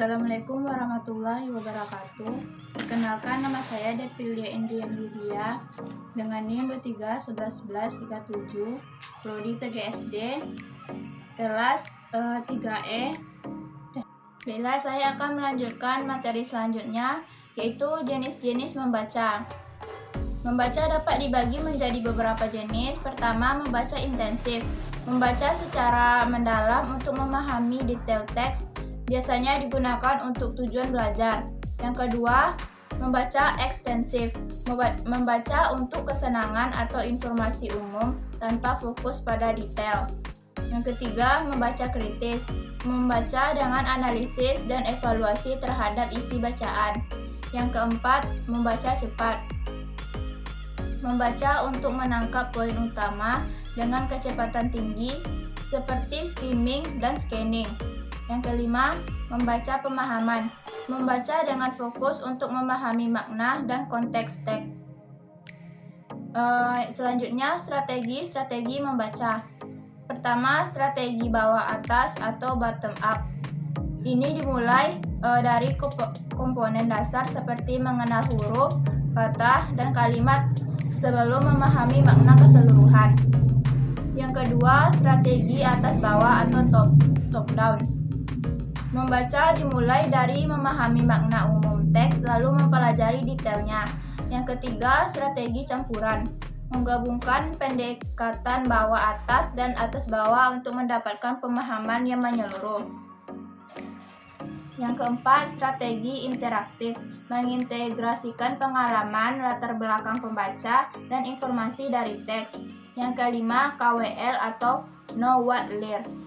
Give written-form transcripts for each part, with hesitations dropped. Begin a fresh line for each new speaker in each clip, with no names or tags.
Assalamualaikum warahmatullahi wabarakatuh. Perkenalkan, nama saya Devilia Indrian Lydia dengan NIM 23111137, Prodi PGSD, kelas 3E. Baiklah, saya akan melanjutkan materi selanjutnya, yaitu jenis-jenis membaca. Membaca dapat dibagi menjadi beberapa jenis. Pertama, membaca intensif. Membaca secara mendalam untuk memahami detail teks, biasanya digunakan untuk tujuan belajar. Yang kedua, membaca ekstensif. Membaca untuk kesenangan atau informasi umum tanpa fokus pada detail. Yang ketiga, membaca kritis. Membaca dengan analisis dan evaluasi terhadap isi bacaan. Yang keempat, membaca cepat. Membaca untuk menangkap poin utama dengan kecepatan tinggi seperti skimming dan scanning. Yang kelima, membaca pemahaman. Membaca dengan fokus untuk memahami makna dan konteks teks. Selanjutnya, strategi membaca. Pertama, strategi bawah atas atau bottom up. Ini dimulai dari komponen dasar seperti mengenal huruf, kata, dan kalimat sebelum memahami makna keseluruhan. Yang kedua, strategi atas bawah atau top down. Membaca dimulai dari memahami makna umum teks lalu mempelajari detailnya. Yang ketiga, strategi campuran. Menggabungkan pendekatan bawah atas dan atas bawah untuk mendapatkan pemahaman yang menyeluruh. Yang keempat, strategi interaktif. Mengintegrasikan pengalaman, latar belakang pembaca, dan informasi dari teks. Yang kelima, KWL atau Know What Learn.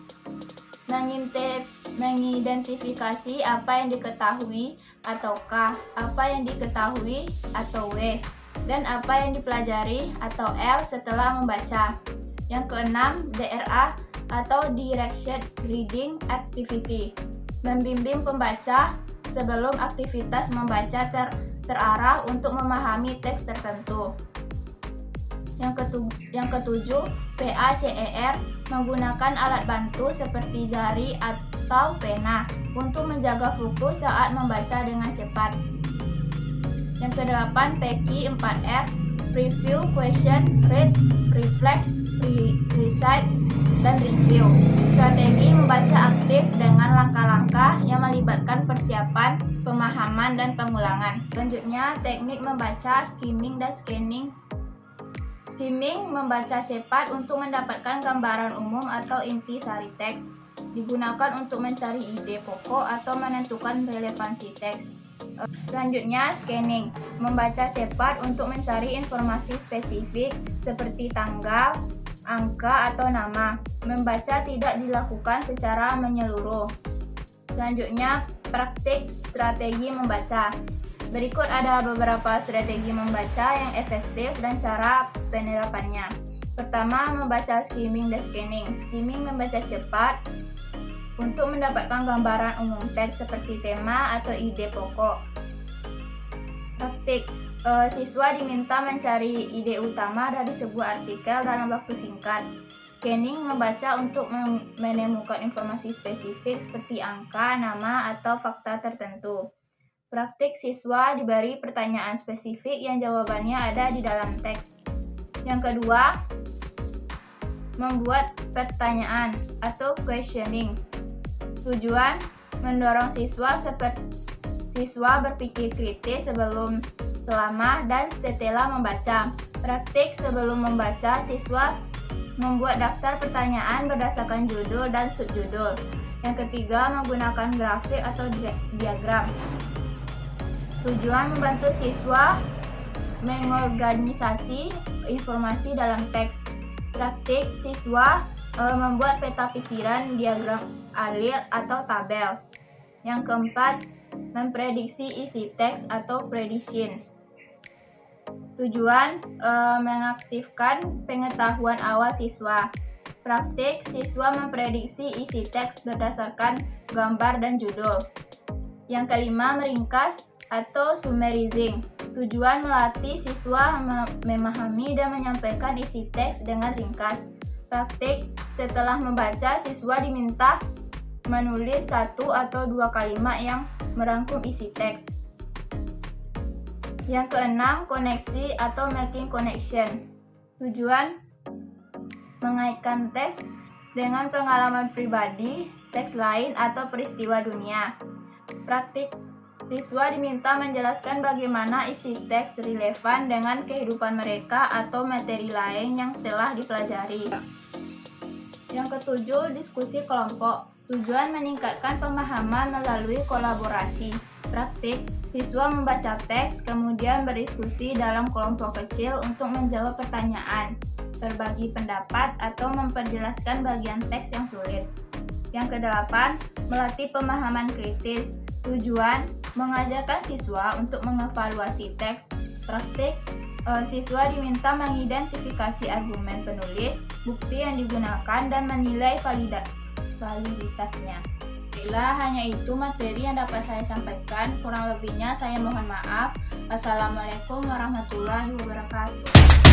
Mengidentifikasi apa yang diketahui atau K, apa yang diketahui atau W, dan apa yang dipelajari atau L setelah membaca. Yang keenam, DRA atau Directed Reading Activity. Membimbing pembaca sebelum aktivitas membaca terarah untuk memahami teks tertentu. Yang ketujuh, PACER, menggunakan alat bantu seperti jari atau pena untuk menjaga fokus saat membaca dengan cepat. Yang kedelapan, PQ 4R, Preview, Question, Read, Reflect, Recite, dan Review. Strategi membaca aktif dengan langkah-langkah yang melibatkan persiapan, pemahaman, dan pengulangan. Selanjutnya, teknik membaca skimming dan scanning. Skimming membaca cepat untuk mendapatkan gambaran umum atau inti sari teks. Digunakan untuk mencari ide pokok atau menentukan relevansi teks. Selanjutnya, scanning membaca cepat untuk mencari informasi spesifik seperti tanggal, angka, atau nama. Membaca tidak dilakukan secara menyeluruh. Selanjutnya, praktik strategi membaca. Berikut ada beberapa strategi membaca yang efektif dan cara penerapannya. Pertama, membaca skimming dan scanning. Skimming membaca cepat untuk mendapatkan gambaran umum teks seperti tema atau ide pokok. Praktik, siswa diminta mencari ide utama dari sebuah artikel dalam waktu singkat. Scanning membaca untuk menemukan informasi spesifik seperti angka, nama, atau fakta tertentu. Praktik, siswa diberi pertanyaan spesifik yang jawabannya ada di dalam teks. Yang kedua, membuat pertanyaan atau questioning. Tujuan, mendorong siswa berpikir kritis sebelum, selama, dan setelah membaca. Praktik, sebelum membaca, siswa membuat daftar pertanyaan berdasarkan judul dan subjudul. Yang ketiga, menggunakan grafik atau diagram. Tujuan, membantu siswa mengorganisasi informasi dalam teks. Praktik, siswa membuat peta pikiran, diagram alir, atau tabel. Yang keempat, memprediksi isi teks atau prediction. Tujuan, mengaktifkan pengetahuan awal siswa. Praktik, siswa memprediksi isi teks berdasarkan gambar dan judul. Yang kelima, meringkas atau summarizing. Tujuan, melatih siswa memahami dan menyampaikan isi teks dengan ringkas. Praktik, setelah membaca, siswa diminta menulis satu atau dua kalimat yang merangkum isi teks. Yang keenam, koneksi atau making connection. Tujuan mengaitkan teks dengan pengalaman pribadi, teks lain, atau peristiwa dunia. Praktik, siswa diminta menjelaskan bagaimana isi teks relevan dengan kehidupan mereka atau materi lain yang telah dipelajari. Yang ketujuh, diskusi kelompok. Tujuan meningkatkan pemahaman melalui kolaborasi. Praktik, siswa membaca teks, kemudian berdiskusi dalam kelompok kecil untuk menjawab pertanyaan, berbagi pendapat, atau memperjelaskan bagian teks yang sulit. Yang kedelapan, melatih pemahaman kritis. Tujuan, mengajarkan siswa untuk mengevaluasi teks. Praktik, siswa diminta mengidentifikasi argumen penulis, bukti yang digunakan, dan menilai validitasnya. Bila hanya itu materi yang dapat saya sampaikan, kurang lebihnya saya mohon maaf. Assalamualaikum warahmatullahi wabarakatuh.